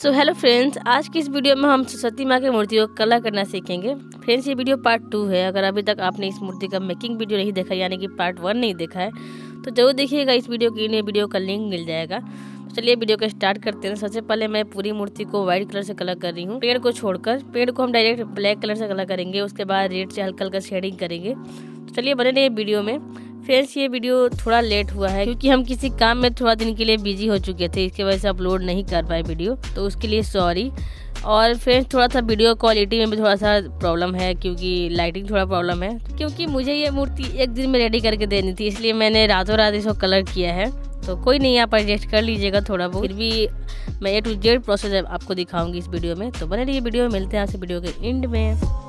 So hello friends, आज की इस वीडियो में हम सरस्वती माँ की मूर्ति को कला करना सीखेंगे। फ्रेंड्स, ये वीडियो पार्ट 2 है। अगर अभी तक आपने इस मूर्ति का मेकिंग वीडियो नहीं देखा, यानी कि पार्ट 1 नहीं देखा है, तो जरूर देखिएगा। इस वीडियो की वीडियो का लिंक मिल जाएगा। तो चलिए वीडियो को स्टार्ट करते हैं। सबसे पहले मैं पूरी मूर्ति को व्हाइट कलर से कलर कर रही हूँ। पेड़ को छोड़कर, पेड़ को हम डायरेक्ट ब्लैक कलर से कलर करेंगे। उसके बाद रेड से हल्का हल्का शेडिंग करेंगे। तो चलिए बने रहिए वीडियो में। फ्रेंड्स, ये वीडियो थोड़ा लेट हुआ है क्योंकि हम किसी काम में थोड़ा दिन के लिए बिजी हो चुके थे। इसके वजह से अपलोड नहीं कर पाए वीडियो, तो उसके लिए सॉरी। और फ्रेंड्स, थोड़ा सा वीडियो क्वालिटी में भी थोड़ा सा प्रॉब्लम है क्योंकि लाइटिंग थोड़ा प्रॉब्लम है। क्योंकि मुझे ये मूर्ति एक दिन में रेडी करके देनी थी, इसलिए मैंने रातों रात इसको कलर किया है। तो कोई नहीं, आप एडजस्ट कर लीजिएगा थोड़ा बहुत। फिर भी मैं A to Z प्रोसेस आपको दिखाऊंगी इस वीडियो में। तो बने रहिए वीडियो में, मिलते हैं आपसे वीडियो के एंड में।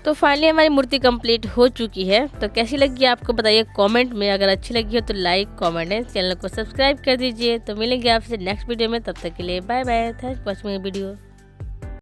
तो फाइनली हमारी मूर्ति कंप्लीट हो चुकी है। तो कैसी लगी आपको बताइए कमेंट में। अगर अच्छी लगी हो तो लाइक कमेंट एंड चैनल को सब्सक्राइब कर दीजिए। तो मिलेंगे आपसे नेक्स्ट वीडियो में, तब तक के लिए bye bye. Thanks for watching video.